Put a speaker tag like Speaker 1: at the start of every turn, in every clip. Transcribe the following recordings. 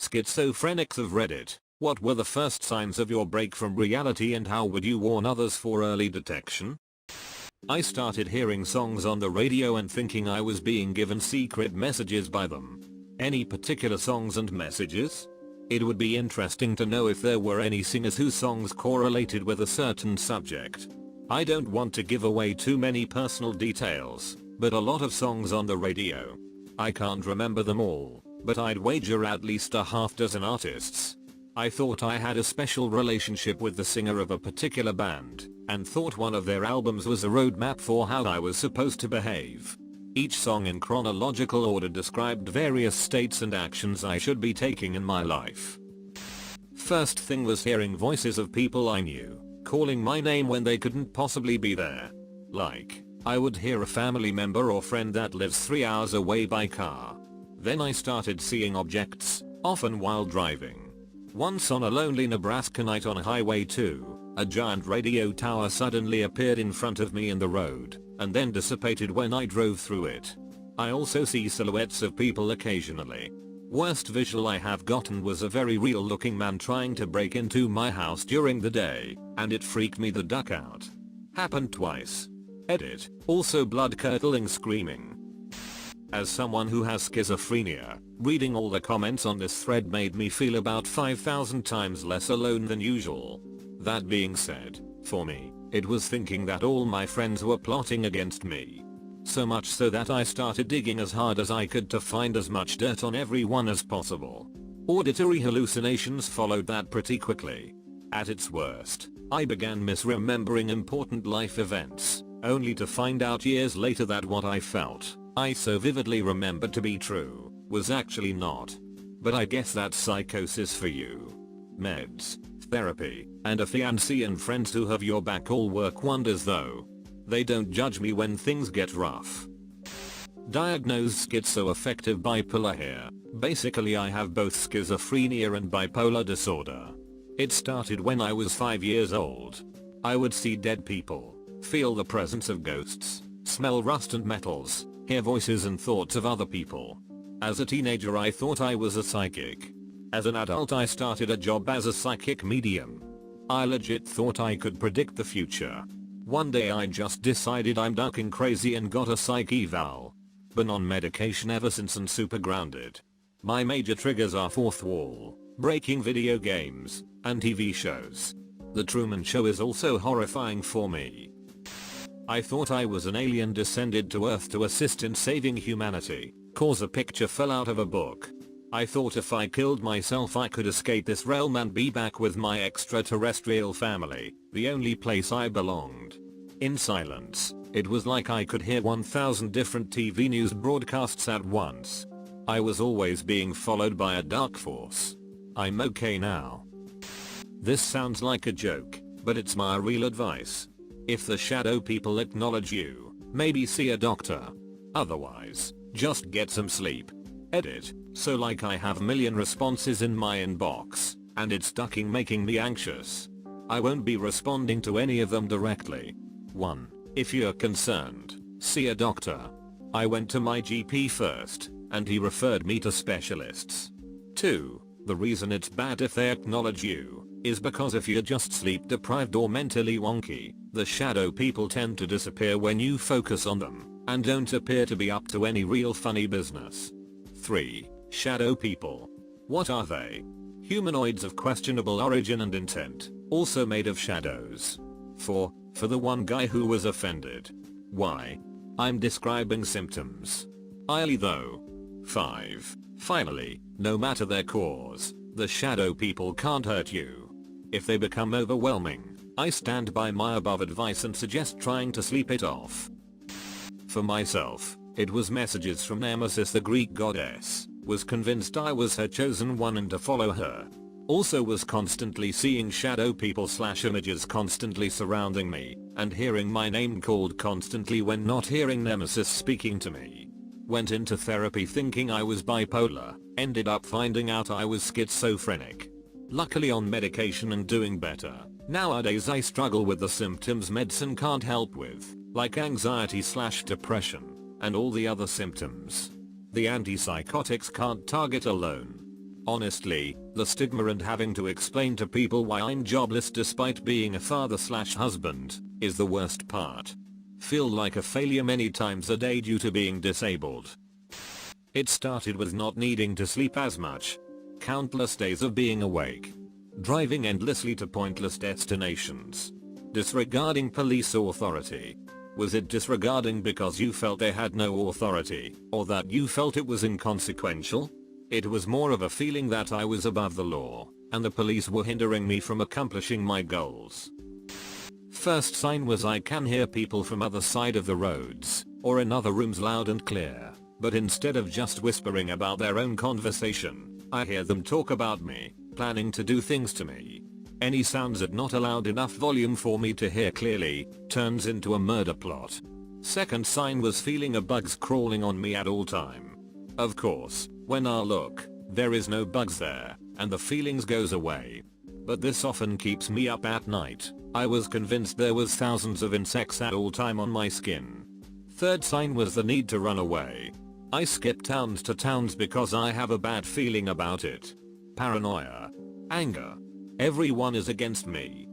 Speaker 1: Schizophrenics of Reddit, what were the first signs of your break from reality and how would you warn others for early detection? I started hearing songs on the radio and thinking I was being given secret messages by them. Any particular songs and messages? It would be interesting to know if there were any singers whose songs correlated with a certain subject. I don't want to give away too many personal details, but a lot of songs on the radio. I can't remember them all, but I'd wager at least a half dozen artists. I thought I had a special relationship with the singer of a particular band, and thought one of their albums was a roadmap for how I was supposed to behave. Each song in chronological order described various states and actions I should be taking in my life. First thing was hearing voices of people I knew, calling my name when they couldn't possibly be there. Like, I would hear a family member or friend that lives 3 hours away by car. Then I started seeing objects, often while driving. Once on a lonely Nebraska night on Highway 2, a giant radio tower suddenly appeared in front of me in the road, and then dissipated when I drove through it. I also see silhouettes of people occasionally. Worst visual I have gotten was a very real looking man trying to break into my house during the day, and it freaked me the duck out. Happened twice. Edit. Also blood curdling screaming. As someone who has schizophrenia, reading all the comments on this thread made me feel about 5,000 times less alone than usual. That being said, for me, it was thinking that all my friends were plotting against me. So much so that I started digging as hard as I could to find as much dirt on everyone as possible. Auditory hallucinations followed that pretty quickly. At its worst, I began misremembering important life events, only to find out years later that what I felt, I so vividly remembered to be true, was actually not. But I guess that's psychosis for you. Meds, therapy, and a fiancé and friends who have your back all work wonders though. They don't judge me when things get rough. Diagnosed schizoaffective bipolar here. Basically I have both schizophrenia and bipolar disorder. It started when I was 5 years old. I would see dead people, feel the presence of ghosts, smell rust and metals, hear voices and thoughts of other people. As a teenager I thought I was a psychic. As an adult I started a job as a psychic medium. I legit thought I could predict the future. One day I just decided I'm ducking crazy and got a psych eval. Been on medication ever since and super grounded. My major triggers are fourth wall, breaking video games, and TV shows. The Truman Show is also horrifying for me. I thought I was an alien descended to Earth to assist in saving humanity, cause a picture fell out of a book. I thought if I killed myself I could escape this realm and be back with my extraterrestrial family, the only place I belonged. In silence, it was like I could hear 1,000 different TV news broadcasts at once. I was always being followed by a dark force. I'm okay now. This sounds like a joke, but it's my real advice. If the shadow people acknowledge you, maybe see a doctor. Otherwise, just get some sleep. Edit. So like I have a million responses in my inbox, and it's ducking making me anxious. I won't be responding to any of them directly. 1. If you're concerned, see a doctor. I went to my GP first, and he referred me to specialists. 2. The reason it's bad if they acknowledge you, is because if you're just sleep deprived or mentally wonky, the shadow people tend to disappear when you focus on them, and don't appear to be up to any real funny business. 3. Shadow people. What are they? Humanoids of questionable origin and intent, also made of shadows. 4. For the one guy who was offended. Why? I'm describing symptoms. I'll though. 5. Finally, no matter their cause, the shadow people can't hurt you. If they become overwhelming, I stand by my above advice and suggest trying to sleep it off. For myself, it was messages from Nemesis the Greek goddess. Was convinced I was her chosen one and to follow her. Also was constantly seeing shadow people / images constantly surrounding me, and hearing my name called constantly when not hearing Nemesis speaking to me. Went into therapy thinking I was bipolar, ended up finding out I was schizophrenic. Luckily on medication and doing better. Nowadays I struggle with the symptoms medicine can't help with, like anxiety / depression, and all the other symptoms. The antipsychotics can't target alone. Honestly, the stigma and having to explain to people why I'm jobless despite being a father/husband is the worst part. Feel like a failure many times a day due to being disabled. It started with not needing to sleep as much. Countless days of being awake. Driving endlessly to pointless destinations. Disregarding police authority. Was it disregarding because you felt they had no authority, or that you felt it was inconsequential? It was more of a feeling that I was above the law, and the police were hindering me from accomplishing my goals. First sign was I can hear people from other side of the roads, or in other rooms loud and clear, but instead of just whispering about their own conversation, I hear them talk about me, planning to do things to me. Any sounds at not allowed enough volume for me to hear clearly, turns into a murder plot. Second sign was feeling a bugs crawling on me at all time. Of course, when I look, there is no bugs there, and the feelings goes away. But this often keeps me up at night. I was convinced there was thousands of insects at all time on my skin. Third sign was the need to run away. I skip towns to towns because I have a bad feeling about it. Paranoia. Anger. Everyone is against me.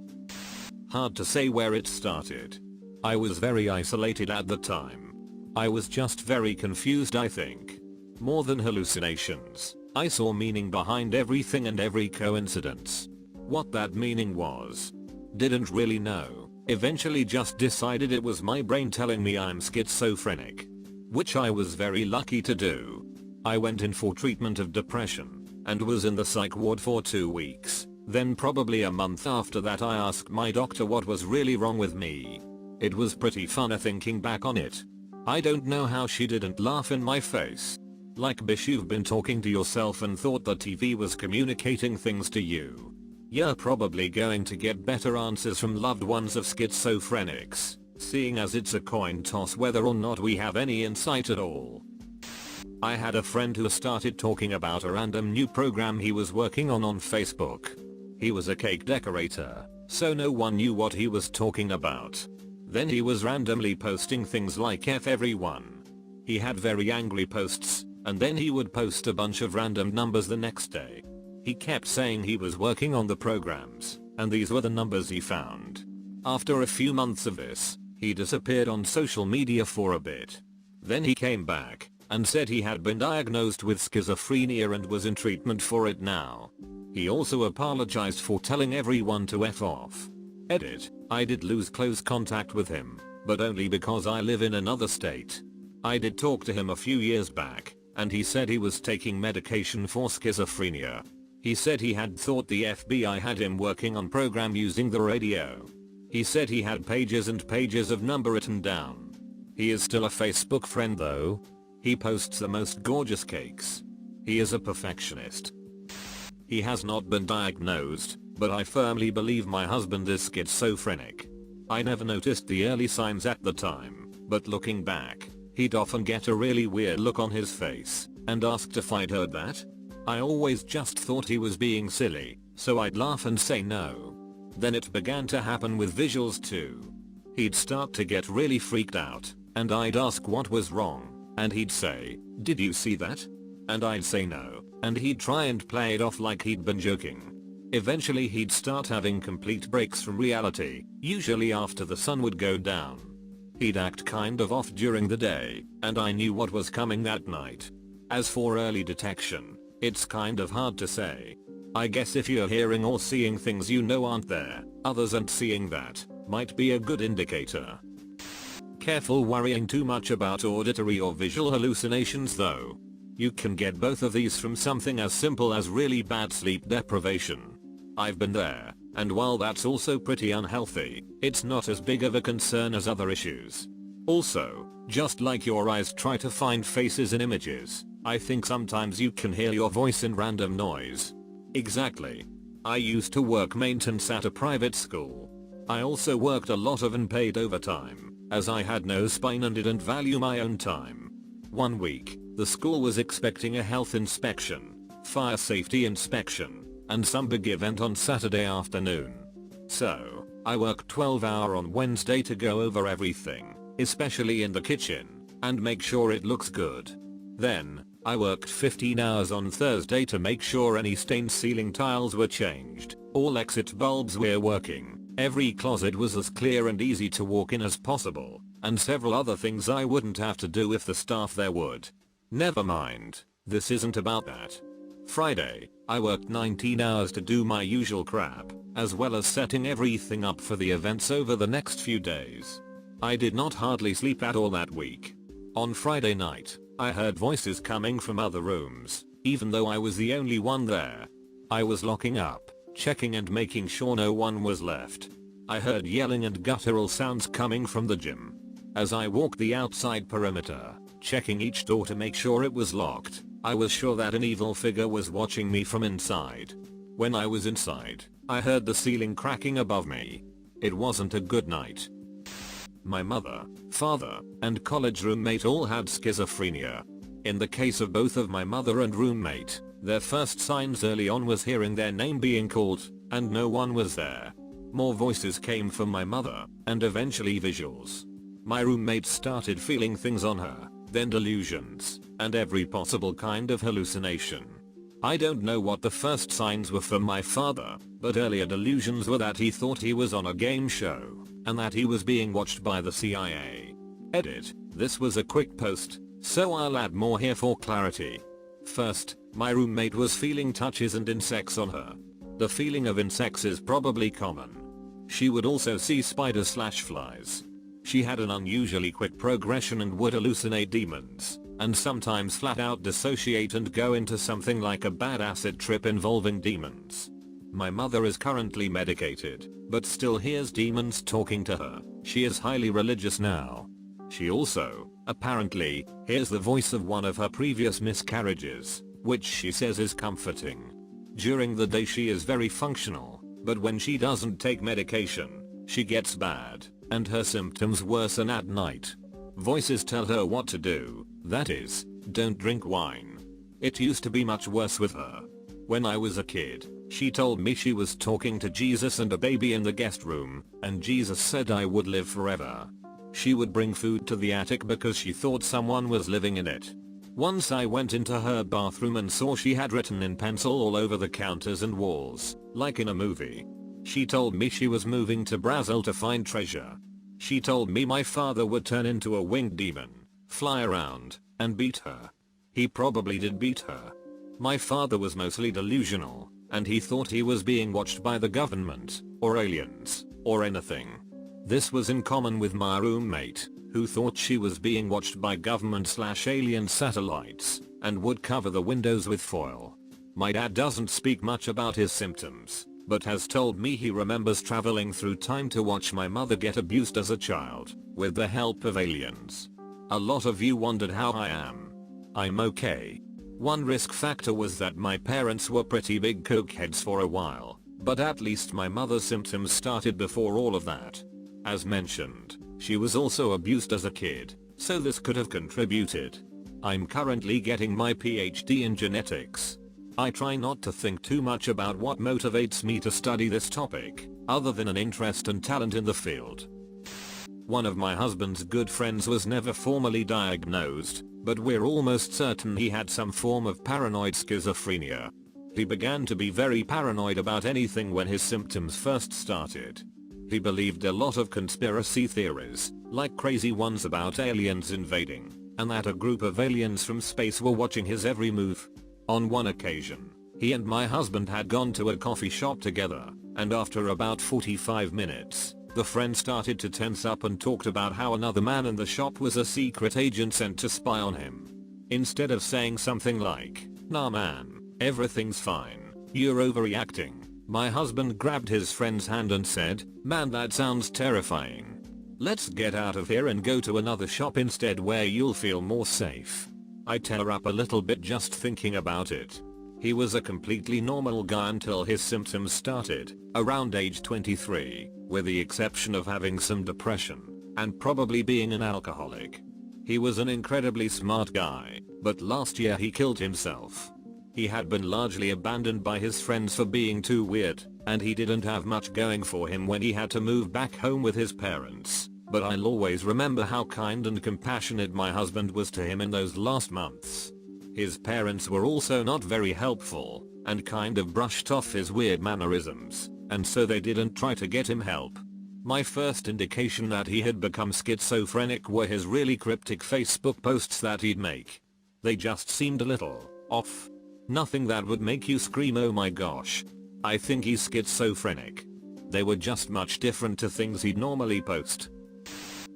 Speaker 1: Hard to say where it started. I was very isolated at the time. I was just very confused, I think. More than hallucinations, I saw meaning behind everything and every coincidence. What that meaning was, didn't really know. Eventually just decided it was my brain telling me I'm schizophrenic. Which I was very lucky to do. I went in for treatment of depression, and was in the psych ward for 2 weeks. Then probably a month after that I asked my doctor what was really wrong with me. It was pretty funny thinking back on it. I don't know how she didn't laugh in my face. Like, bish, you've been talking to yourself and thought the TV was communicating things to you. You're probably going to get better answers from loved ones of schizophrenics, seeing as it's a coin toss whether or not we have any insight at all. I had a friend who started talking about a random new program he was working on Facebook. He was a cake decorator, so no one knew what he was talking about. Then he was randomly posting things like F everyone. He had very angry posts, and then he would post a bunch of random numbers the next day. He kept saying he was working on the programs, and these were the numbers he found. After a few months of this, he disappeared on social media for a bit. Then he came back, and said he had been diagnosed with schizophrenia and was in treatment for it now. He also apologized for telling everyone to F off. Edit, I did lose close contact with him, but only because I live in another state. I did talk to him a few years back, and he said he was taking medication for schizophrenia. He said he had thought the FBI had him working on program using the radio. He said he had pages and pages of number written down. He is still a Facebook friend though. He posts the most gorgeous cakes. He is a perfectionist. He has not been diagnosed, but I firmly believe my husband is schizophrenic. I never noticed the early signs at the time, but looking back, he'd often get a really weird look on his face, and ask if I'd heard that. I always just thought he was being silly, so I'd laugh and say no. Then it began to happen with visuals too. He'd start to get really freaked out, and I'd ask what was wrong, and he'd say, "Did you see that?" And I'd say no, and he'd try and play it off like he'd been joking. Eventually he'd start having complete breaks from reality, usually after the sun would go down. He'd act kind of off during the day, and I knew what was coming that night. As for early detection, it's kind of hard to say. I guess if you're hearing or seeing things you know aren't there, others aren't seeing that, might be a good indicator. Careful worrying too much about auditory or visual hallucinations though. You can get both of these from something as simple as really bad sleep deprivation. I've been there, and while that's also pretty unhealthy, it's not as big of a concern as other issues. Also, just like your eyes try to find faces in images, I think sometimes you can hear your voice in random noise. Exactly. I used to work maintenance at a private school. I also worked a lot of unpaid overtime, as I had no spine and didn't value my own time. One week, the school was expecting a health inspection, fire safety inspection, and some big event on Saturday afternoon. So, I worked 12-hour on Wednesday to go over everything, especially in the kitchen, and make sure it looks good. Then, I worked 15 hours on Thursday to make sure any stained ceiling tiles were changed, all exit bulbs were working, every closet was as clear and easy to walk in as possible, and several other things I wouldn't have to do if the staff there would. Never mind, this isn't about that. Friday, I worked 19 hours to do my usual crap, as well as setting everything up for the events over the next few days. I did not hardly sleep at all that week. On Friday night, I heard voices coming from other rooms, even though I was the only one there. I was locking up, checking and making sure no one was left. I heard yelling and guttural sounds coming from the gym. As I walked the outside perimeter, checking each door to make sure it was locked, I was sure that an evil figure was watching me from inside. When I was inside, I heard the ceiling cracking above me. It wasn't a good night. My mother, father, and college roommate all had schizophrenia. In the case of both of my mother and roommate, their first signs early on was hearing their name being called, and no one was there. More voices came from my mother, and eventually visuals. My roommate started feeling things on her, then delusions, and every possible kind of hallucination. I don't know what the first signs were from my father, but earlier delusions were that he thought he was on a game show, and that he was being watched by the CIA. Edit, this was a quick post, so I'll add more here for clarity. First, my roommate was feeling touches and insects on her. The feeling of insects is probably common. She would also see spiders/flies. She had an unusually quick progression and would hallucinate demons, and sometimes flat out dissociate and go into something like a bad acid trip involving demons. My mother is currently medicated, but still hears demons talking to her. She is highly religious now. She also, apparently, hears the voice of one of her previous miscarriages, which she says is comforting. During the day she is very functional, but when she doesn't take medication, she gets bad, and her symptoms worsen at night. Voices tell her what to do, that is, don't drink wine. It used to be much worse with her. When I was a kid, she told me she was talking to Jesus and a baby in the guest room, and Jesus said I would live forever. She would bring food to the attic because she thought someone was living in it. Once I went into her bathroom and saw she had written in pencil all over the counters and walls, like in a movie. She told me she was moving to Brazil to find treasure. She told me my father would turn into a winged demon, fly around, and beat her. He probably did beat her. My father was mostly delusional, and he thought he was being watched by the government, or aliens, or anything. This was in common with my roommate, who thought she was being watched by government/alien satellites, and would cover the windows with foil. My dad doesn't speak much about his symptoms, but has told me he remembers traveling through time to watch my mother get abused as a child, with the help of aliens. A lot of you wondered how I am. I'm okay. One risk factor was that my parents were pretty big cokeheads for a while, but at least my mother's symptoms started before all of that. As mentioned, she was also abused as a kid, so this could have contributed. I'm currently getting my PhD in genetics. I try not to think too much about what motivates me to study this topic, other than an interest and talent in the field. One of my husband's good friends was never formally diagnosed, but we're almost certain he had some form of paranoid schizophrenia. He began to be very paranoid about anything when his symptoms first started. He believed a lot of conspiracy theories, like crazy ones about aliens invading, and that a group of aliens from space were watching his every move. On one occasion, he and my husband had gone to a coffee shop together, and after about 45 minutes, the friend started to tense up and talked about how another man in the shop was a secret agent sent to spy on him. Instead of saying something like, "Nah man, everything's fine, you're overreacting," my husband grabbed his friend's hand and said, "Man, that sounds terrifying. Let's get out of here and go to another shop instead where you'll feel more safe." I tear up a little bit just thinking about it. He was a completely normal guy until his symptoms started, around age 23, with the exception of having some depression, and probably being an alcoholic. He was an incredibly smart guy, but last year he killed himself. He had been largely abandoned by his friends for being too weird, and he didn't have much going for him when he had to move back home with his parents, but I'll always remember how kind and compassionate my husband was to him in those last months. His parents were also not very helpful and kind of brushed off his weird mannerisms, and so they didn't try to get him help. My first indication that he had become schizophrenic were his really cryptic Facebook posts that he'd make. They just seemed a little off. Nothing that would make you scream, oh my gosh, I think he's schizophrenic. They were just much different to things he'd normally post.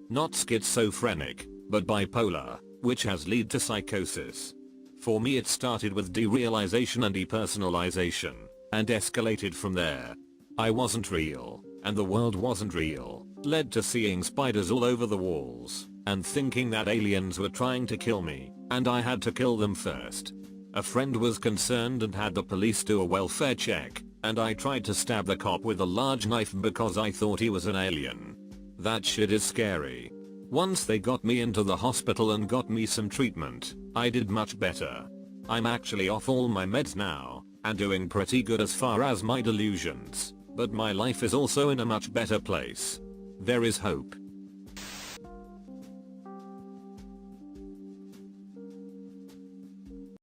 Speaker 1: Not schizophrenic, but bipolar, which has led to psychosis. For me it started with derealization and depersonalization, and escalated from there. I wasn't real, and the world wasn't real, led to seeing spiders all over the walls, and thinking that aliens were trying to kill me, and I had to kill them first. A friend was concerned and had the police do a welfare check, and I tried to stab the cop with a large knife because I thought he was an alien. That shit is scary. Once they got me into the hospital and got me some treatment, I did much better. I'm actually off all my meds now, and doing pretty good as far as my delusions, but my life is also in a much better place. There is hope.